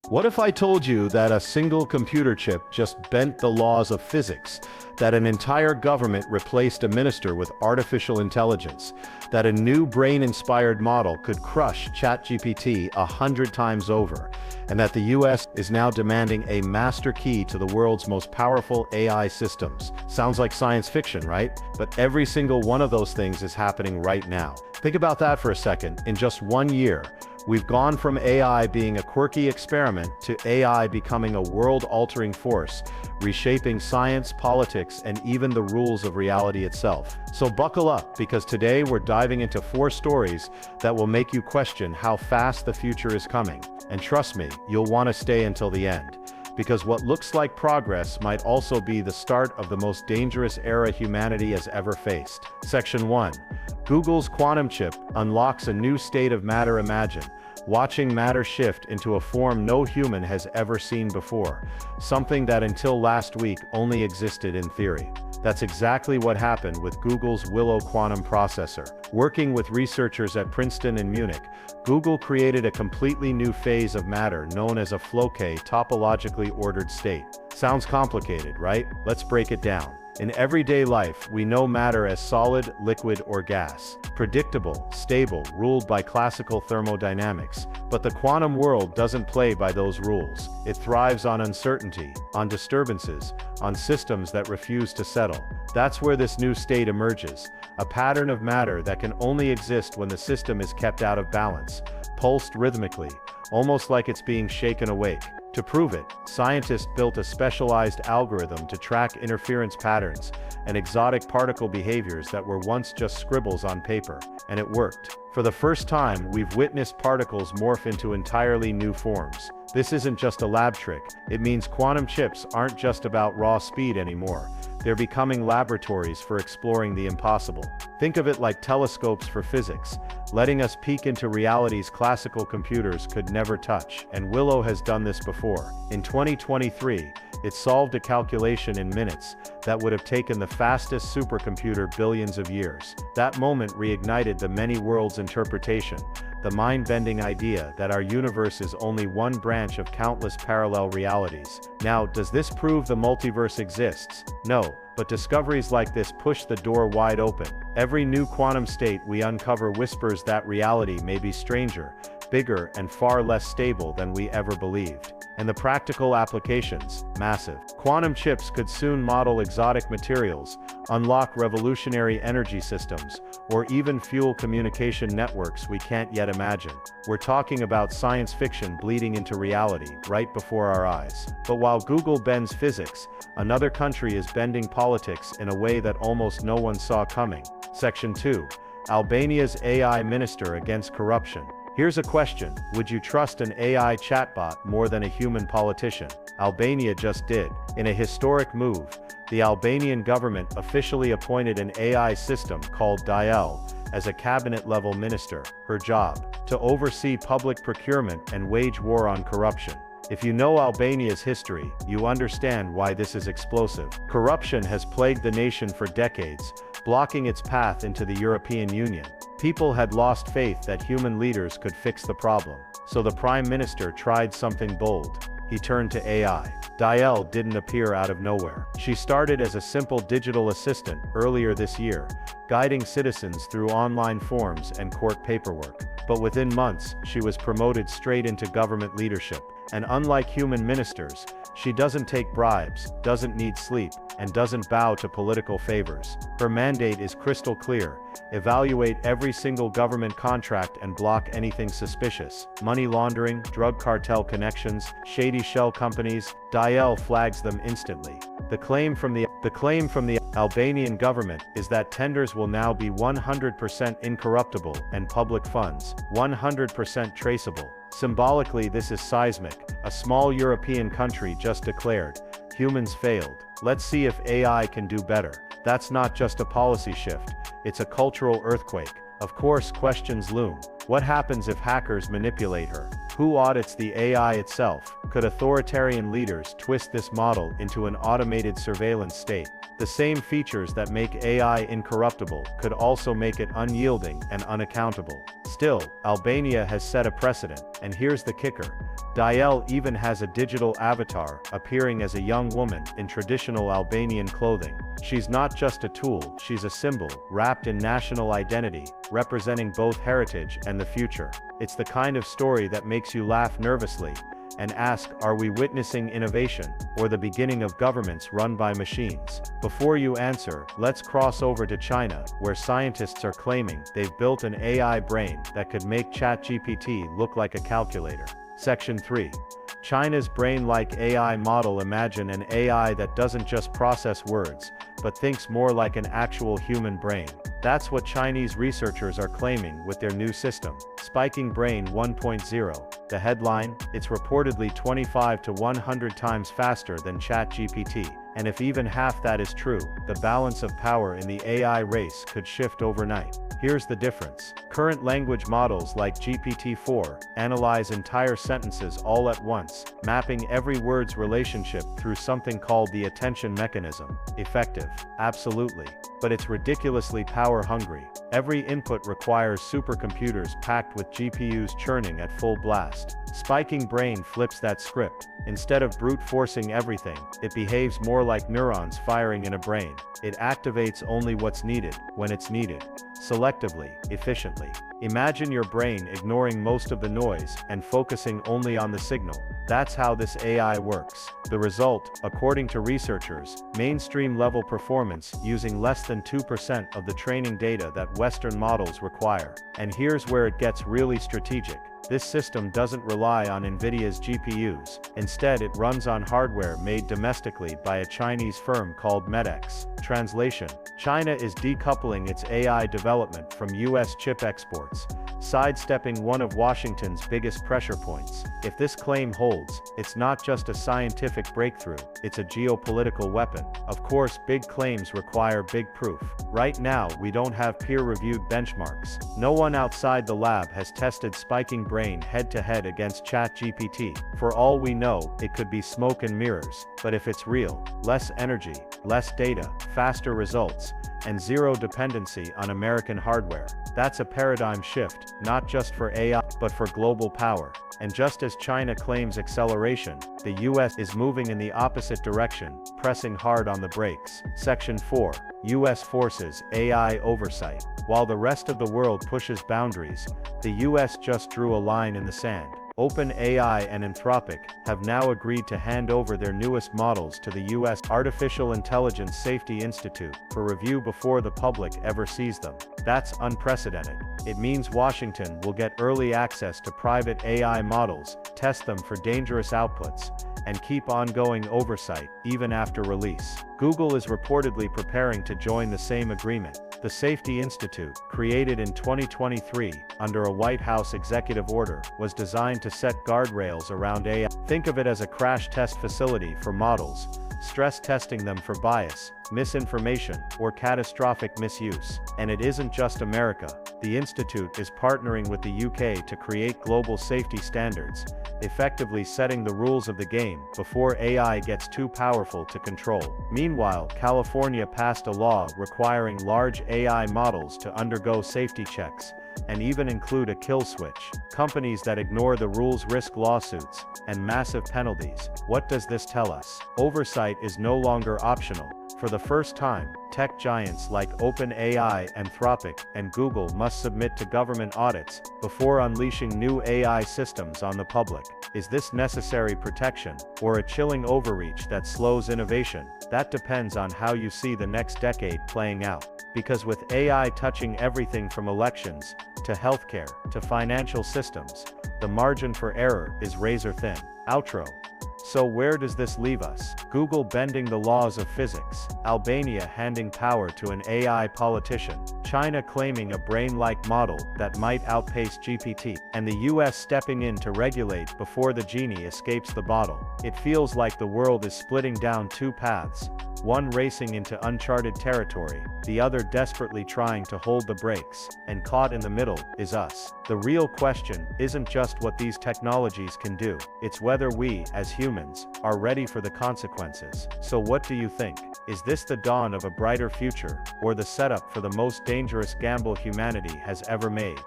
What if I told you that a single computer chip just bent the laws of physics, that an entire government replaced a minister with artificial intelligence, that a new brain-inspired model could crush ChatGPT 100 times over, and that the US is now demanding a master key to the world's most powerful AI systems? Sounds like science fiction, right? But every single one of those things is happening right now. Think about that for a second. In just 1 year, we've gone from AI being a quirky experiment to AI becoming a world-altering force, reshaping science, politics, and even the rules of reality itself. So buckle up, because today we're diving into 4 stories that will make you question how fast the future is coming. And trust me, you'll want to stay until the end, because what looks like progress might also be the start of the most dangerous era humanity has ever faced. Section 1. Google's quantum chip unlocks a new state of matter. Imagine watching matter shift into a form no human has ever seen before, something that until last week only existed in theory. That's exactly what happened with Google's Willow quantum processor. Working with researchers at Princeton and Munich, Google created a completely new phase of matter known as a Floquet topologically ordered state. Sounds complicated, right? Let's break it down. In everyday life, we know matter as solid, liquid, or gas. Predictable, stable, ruled by classical thermodynamics. But the quantum world doesn't play by those rules. It thrives on uncertainty, on disturbances, on systems that refuse to settle. That's where this new state emerges, a pattern of matter that can only exist when the system is kept out of balance, pulsed rhythmically, almost like it's being shaken awake. To prove it, scientists built a specialized algorithm to track interference patterns and exotic particle behaviors that were once just scribbles on paper, and it worked. For the first time, we've witnessed particles morph into entirely new forms. This isn't just a lab trick. It means quantum chips aren't just about raw speed anymore. They're becoming laboratories for exploring the impossible. Think of it like telescopes for physics, letting us peek into realities classical computers could never touch. And Willow has done this before. In 2023, it solved a calculation in minutes that would have taken the fastest supercomputer billions of years. That moment reignited the many worlds interpretation, the mind-bending idea that our universe is only one branch of countless parallel realities. Now, does this prove the multiverse exists? No, but discoveries like this push the door wide open. Every new quantum state we uncover whispers that reality may be stranger, bigger, and far less stable than we ever believed. And the practical applications, massive. Quantum chips could soon model exotic materials, unlock revolutionary energy systems, or even fuel communication networks we can't yet imagine. We're talking about science fiction bleeding into reality right before our eyes. But while Google bends physics, another country is bending politics in a way that almost no one saw coming. Section 2. Albania's AI minister against corruption. Here's a question: would you trust an AI chatbot more than a human politician? Albania just did. In a historic move, the Albanian government officially appointed an AI system called Dial as a cabinet-level minister. Her job: to oversee public procurement and wage war on corruption. If you know Albania's history, you understand why this is explosive. Corruption has plagued the nation for decades, blocking its path into the European Union. People had lost faith that human leaders could fix the problem. So the Prime Minister tried something bold. He turned to AI. Dial didn't appear out of nowhere. She started as a simple digital assistant earlier this year, guiding citizens through online forms and court paperwork. But within months, she was promoted straight into government leadership. And unlike human ministers, she doesn't take bribes, doesn't need sleep, and doesn't bow to political favors. Her mandate is crystal clear: evaluate every single government contract and block anything suspicious. Money laundering, drug cartel connections, shady shell companies, Dial flags them instantly. The claim from the Albanian government is that tenders will now be 100% incorruptible and public funds 100% traceable. Symbolically, this is seismic. A small European country just declared, "Humans failed. Let's see if AI can do better." That's not just a policy shift, it's a cultural earthquake. Of course, questions loom. What happens if hackers manipulate her? Who audits the AI itself? Could authoritarian leaders twist this model into an automated surveillance state? The same features that make AI incorruptible could also make it unyielding and unaccountable. Still, Albania has set a precedent, and here's the kicker. Diel even has a digital avatar, appearing as a young woman in traditional Albanian clothing. She's not just a tool, she's a symbol, wrapped in national identity, representing both heritage and the future. It's the kind of story that makes you laugh nervously and ask, are we witnessing innovation, or the beginning of governments run by machines? Before you answer, let's cross over to China, where scientists are claiming they've built an AI brain that could make ChatGPT look like a calculator. Section 3. China's brain-like AI model. Imagine an AI that doesn't just process words, but thinks more like an actual human brain. That's what Chinese researchers are claiming with their new system, Spiking Brain 1.0. The headline: it's reportedly 25 to 100 times faster than ChatGPT. And if even half that is true, the balance of power in the AI race could shift overnight. Here's the difference. Current language models like GPT-4 analyze entire sentences all at once, mapping every word's relationship through something called the attention mechanism. Effective? Absolutely. But it's ridiculously power-hungry. Every input requires supercomputers packed with GPUs churning at full blast. Spiking Brain flips that script. Instead of brute forcing everything, it behaves more like neurons firing in a brain. It activates only what's needed, when it's needed, selectively, efficiently. Imagine your brain ignoring most of the noise and focusing only on the signal. That's how this AI works. The result, according to researchers, mainstream-level performance using less than 2% of the training data that Western models require. And here's where it gets really strategic. This system doesn't rely on NVIDIA's GPUs. Instead, it runs on hardware made domestically by a Chinese firm called Medex. Translation: China is decoupling its AI development from US chip exports, sidestepping one of Washington's biggest pressure points. If this claim holds, it's not just a scientific breakthrough, it's a geopolitical weapon. Of course, big claims require big proof. Right now, we don't have peer-reviewed benchmarks. No one outside the lab has tested Spiking Brain head-to-head against ChatGPT. For all we know, it could be smoke and mirrors. But if it's real, less energy, less data, faster results, and zero dependency on American hardware, that's a paradigm shift, not just for AI, but for global power. And just as China claims acceleration, the US is moving in the opposite direction, pressing hard on the brakes. Section 4. US forces AI oversight. While the rest of the world pushes boundaries, the US just drew a line in the sand. OpenAI and Anthropic have now agreed to hand over their newest models to the US Artificial Intelligence Safety Institute for review before the public ever sees them. That's unprecedented. It means Washington will get early access to private AI models, test them for dangerous outputs, and keep ongoing oversight even after release. Google is reportedly preparing to join the same agreement. The Safety Institute, created in 2023 under a White House executive order, was designed to set guardrails around AI. Think of it as a crash test facility for models, stress testing them for bias, misinformation, or catastrophic misuse. And it isn't just America. The Institute is partnering with the UK to create global safety standards, effectively setting the rules of the game before AI gets too powerful to control. Meanwhile, California passed a law requiring large AI models to undergo safety checks, and even include a kill switch. Companies that ignore the rules risk lawsuits and massive penalties. What does this tell us? Oversight is no longer optional. For the first time, tech giants like OpenAI, Anthropic, and Google must submit to government audits before unleashing new AI systems on the public. Is this necessary protection, or a chilling overreach that slows innovation? That depends on how you see the next decade playing out. Because with AI touching everything from elections, to healthcare, to financial systems, the margin for error is razor thin. Outro. So where does this leave us? Google bending the laws of physics, Albania handing power to an AI politician, China claiming a brain-like model that might outpace GPT, and the US stepping in to regulate before the genie escapes the bottle. It feels like the world is splitting down two paths, one racing into uncharted territory, the other desperately trying to hold the brakes, and caught in the middle is us. The real question isn't just what these technologies can do, it's whether we, as humans, are ready for the consequences. So what do you think? Is this the dawn of a brighter future, or the setup for the most dangerous gamble humanity has ever made?